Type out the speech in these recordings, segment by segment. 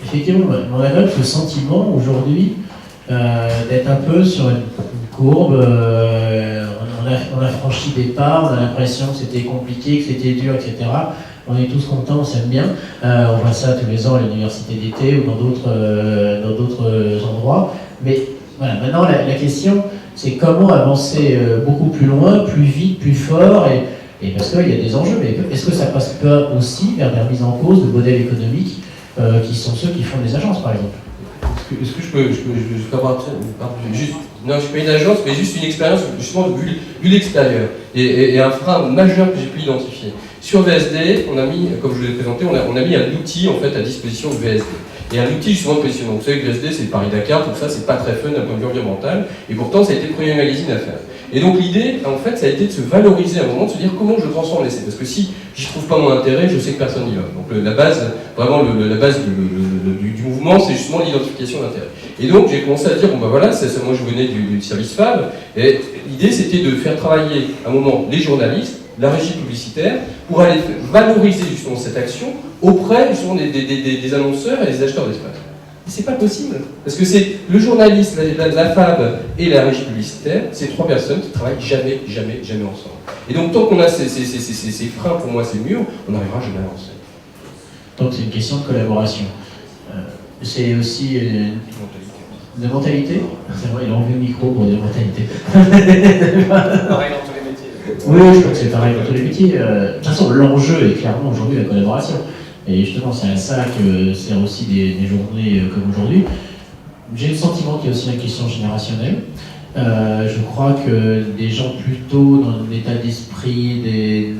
Effectivement, on a même ce sentiment aujourd'hui d'être un peu sur une courbe. On a franchi des pas, on a l'impression que c'était compliqué, que c'était dur, etc. On est tous contents, on s'aime bien. On voit ça tous les ans à l'université d'été ou dans d'autres endroits. Mais voilà, maintenant la question, c'est comment avancer beaucoup plus loin, plus vite, plus fort, et parce qu'il y a des enjeux. Mais est-ce que ça passe pas aussi vers des remises en cause de modèles économiques qui sont ceux qui font des agences, par exemple? Est-ce que je peux avoir juste, non, je suis pas une agence, mais juste une expérience justement vu l'extérieur et un frein majeur que j'ai pu identifier. Sur VSD, on a mis, comme je vous l'ai présenté, on a mis un outil en fait à disposition de VSD. Et un outil justement de positionnement. Vous savez que VSD c'est le Paris-Dakar, tout ça c'est pas très fun d'un point de vue environnemental, et pourtant ça a été le premier magazine à faire. Et donc l'idée, en fait, ça a été de se valoriser à un moment, de se dire comment je transforme l'essai. Parce que si j'y trouve pas mon intérêt, je sais que personne n'y va. Donc la base, vraiment la base du mouvement, c'est justement l'identification d'intérêt. Et donc j'ai commencé à dire, bon ben voilà, moi je venais du service FAB, et l'idée c'était de faire travailler à un moment les journalistes, la régie publicitaire, pour aller valoriser justement cette action auprès justement des annonceurs et des acheteurs d'espace. C'est pas possible, parce que c'est le journaliste, la FAB et la régie publicitaire, c'est trois personnes qui travaillent jamais ensemble. Et donc tant qu'on a ces freins, pour moi ces murs, on n'arrivera jamais à avancer. Donc c'est une question de collaboration. C'est aussi de mentalité. C'est vrai, il a enlevé le micro pour dire mentalité. Pareil dans tous les métiers. Oui, je crois que c'est pareil dans tous les métiers. De toute façon, l'enjeu est clairement aujourd'hui la collaboration. Et justement, c'est à ça que sert aussi des journées comme aujourd'hui. J'ai le sentiment qu'il y a aussi une question générationnelle. Je crois que des gens plutôt dans l'état d'esprit,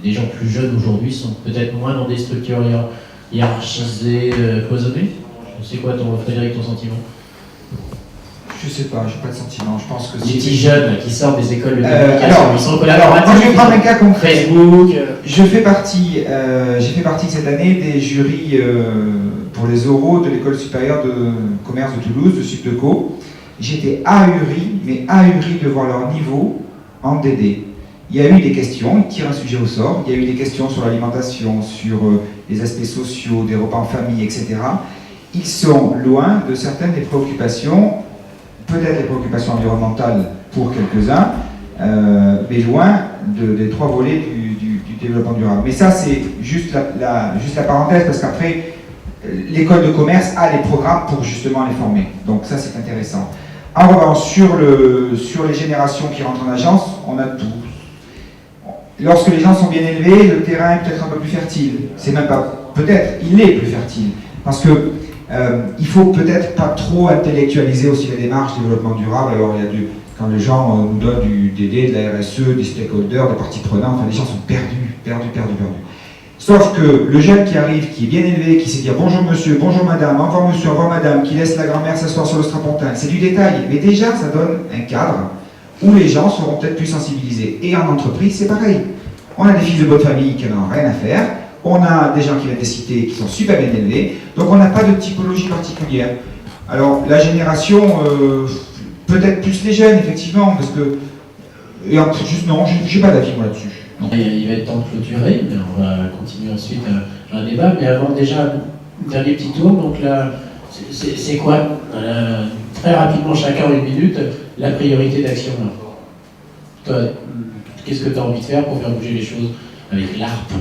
des gens plus jeunes aujourd'hui sont peut-être moins dans des structures hiérarchisées, cloisonnées. C'est quoi, Frédéric, ton sentiment? Je sais pas, j'ai pas de sentiment. Je pense que les petits jeunes qui sortent des écoles de communication, alors, ils sont collaboratifs. moi, je vais prendre un cas concret. Facebook. J'ai fait partie cette année des jurys pour les oraux de l'école supérieure de commerce de Toulouse, de Subdeco. J'étais ahuri de voir leur niveau en DD. Il y a eu des questions, ils tirent un sujet au sort, il y a eu des questions sur l'alimentation, sur les aspects sociaux, des repas en famille, etc. Ils sont loin de certaines des préoccupations, peut-être les préoccupations environnementales pour quelques-uns, mais loin des trois volets du développement durable. Mais ça, c'est juste la parenthèse, parce qu'après, l'école de commerce a les programmes pour justement les former. Donc ça, c'est intéressant. En revanche, sur les générations qui rentrent en agence, on a tout. Lorsque les gens sont bien élevés, le terrain est peut-être un peu plus fertile. C'est même pas peut-être, il est plus fertile. Parce que il faut peut-être pas trop intellectualiser aussi la démarche de développement durable. Alors quand les gens nous donnent du DD, de la RSE, des stakeholders, des parties prenantes, enfin, les gens sont perdus. Sauf que le jeune qui arrive, qui est bien élevé, qui sait dire bonjour monsieur, bonjour madame, au revoir madame, qui laisse la grand-mère s'asseoir sur le strapontin, c'est du détail, mais déjà ça donne un cadre où les gens seront peut-être plus sensibilisés. Et en entreprise, c'est pareil. On a des fils de bonne famille qui n'en ont rien à faire, on a des gens qui viennent des cités qui sont super bien élevés, donc on n'a pas de typologie particulière. Alors la génération, peut-être plus les jeunes, effectivement, parce que... juste non, j'ai pas d'avis moi là-dessus. Il va être temps de clôturer, mais on va continuer ensuite un débat. Mais avant, déjà, un dernier petit tour. Donc là, c'est quoi, très rapidement, chacun en une minute, la priorité d'action? Toi, qu'est-ce que tu as envie de faire pour faire bouger les choses avec l'ARP?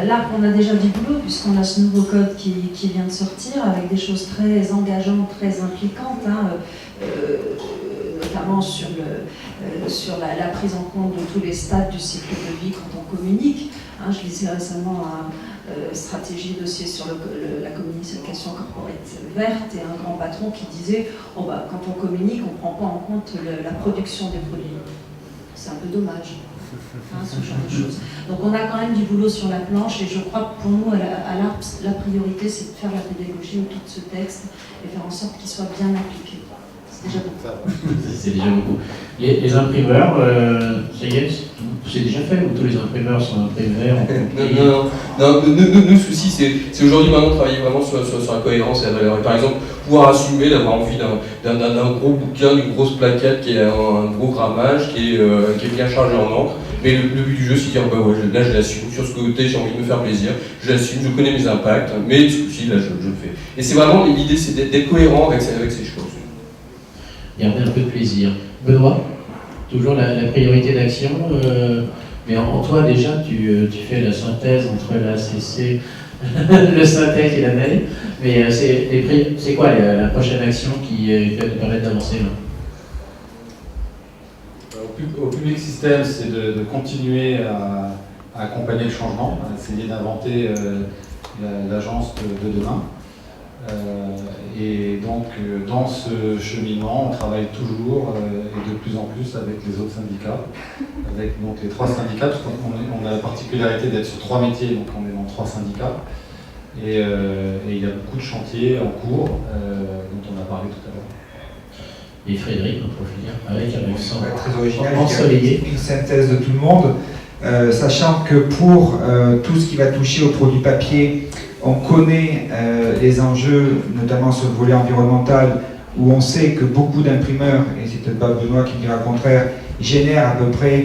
L'ARP, on a déjà du boulot, puisqu'on a ce nouveau code qui vient de sortir, avec des choses très engageantes, très impliquantes, notamment sur la prise en compte de tous les stades du cycle de vie quand on communique. Je lisais récemment une stratégie dossier sur la communication corporate verte, et un grand patron qui disait quand on communique, on ne prend pas en compte la production des produits. C'est un peu dommage, ce genre de choses. Donc on a quand même du boulot sur la planche, et je crois que pour nous, à l'ARP, la priorité, c'est de faire la pédagogie autour de ce texte et faire en sorte qu'il soit bien appliqué. c'est déjà beaucoup. C'est déjà beaucoup. Les imprimeurs, ça y est, c'est déjà fait, ou tous les imprimeurs sont imprimés Non, nous, le souci, c'est aujourd'hui maintenant de travailler vraiment sur la cohérence et la valeur. Et par exemple, pouvoir assumer d'avoir envie d'un gros bouquin, d'une grosse plaquette qui est un gros grammage, qui est bien chargé en encre. Mais le but du jeu, c'est de dire, bah ouais, là je l'assume, sur ce côté j'ai envie de me faire plaisir, je l'assume, je connais mes impacts, mais ce coup-ci, là je le fais. Et c'est vraiment l'idée, c'est d'être cohérent avec ces choses. Garder un peu de plaisir. Benoît, toujours la priorité d'action, mais en toi déjà, tu fais la synthèse entre la CC, le synthèse et l'analyse, mais c'est quoi la prochaine action qui va nous permettre d'avancer là? Au public système, c'est de continuer à accompagner le changement, à essayer d'inventer l'agence de demain. Et donc, dans ce cheminement, on travaille toujours et de plus en plus avec les autres syndicats, avec donc les 3 syndicats, parce qu'on a la particularité d'être sur 3 métiers, donc on est dans 3 syndicats. Et il y a beaucoup de chantiers en cours dont on a parlé tout à l'heure. Et Frédéric, notre professeur, avec un accent très original, ensoleillé. Une synthèse de tout le monde, sachant que pour tout ce qui va toucher aux produits papier, on connaît les enjeux, notamment sur le volet environnemental, où on sait que beaucoup d'imprimeurs, et c'est peut-être pas Benoît qui dira le contraire, génèrent à peu près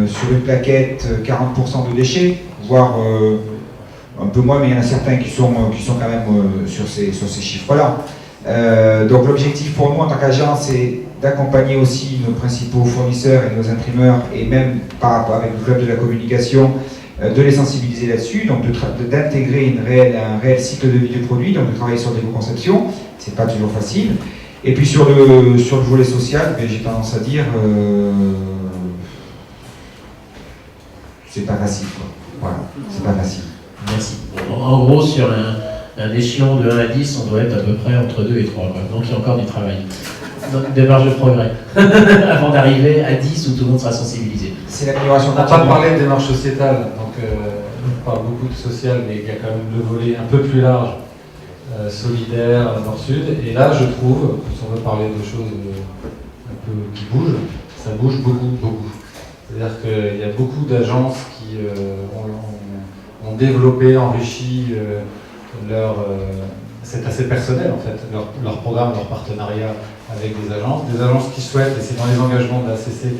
sur une plaquette 40% de déchets, voire un peu moins, mais il y en a certains qui sont quand même sur ces chiffres-là. Donc l'objectif pour nous en tant qu'agence, c'est d'accompagner aussi nos principaux fournisseurs et nos imprimeurs, et même par rapport avec le club de la communication, de les sensibiliser là-dessus, donc d'intégrer un réel cycle de vie du produit, donc de travailler sur des conceptions, c'est pas toujours facile. Et puis sur le volet social, j'ai tendance à dire, c'est pas facile, quoi. Voilà, c'est pas facile. Merci. En gros, sur un échelon de 1 à 10, on doit être à peu près entre 2 et 3. Quoi. Donc il y a encore du travail. Donc une démarche de progrès. Avant d'arriver à 10 où tout le monde sera sensibilisé. C'est l'amélioration On n'a continue. pas parlé de démarche sociétale, donc on parle beaucoup de social, mais il y a quand même le volet un peu plus large, solidaire, nord-sud. Et là, je trouve, si on veut parler de choses un peu qui bougent, ça bouge beaucoup. C'est-à-dire qu'il y a beaucoup d'agences qui ont développé, enrichi c'est assez personnel en fait, leur programme, leur partenariat avec des agences qui souhaitent, et c'est dans les engagements de la CC,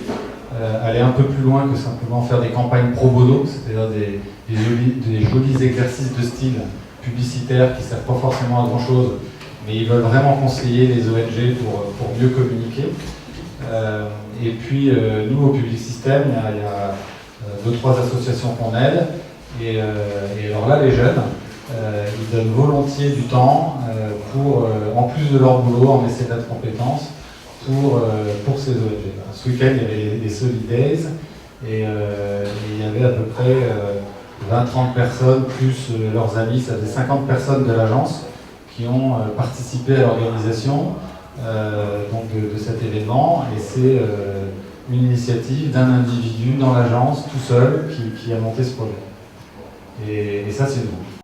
aller un peu plus loin que simplement faire des campagnes pro bono, c'est-à-dire des jolis exercices de style publicitaire qui ne servent pas forcément à grand chose, mais ils veulent vraiment conseiller les ONG pour mieux communiquer. Et puis nous au Public System, il y a 2-3 associations qu'on aide, et alors là les jeunes, ils donnent volontiers du temps pour, en plus de leur boulot, en mécénat de compétences, pour ces ONG. Ce week-end, il y avait les Solid Days, et il y avait à peu près 20-30 personnes, plus leurs amis, ça faisait 50 personnes de l'agence qui ont participé à l'organisation donc de cet événement, et c'est une initiative d'un individu dans l'agence, tout seul, qui a monté ce projet. Et ça, c'est nouveau.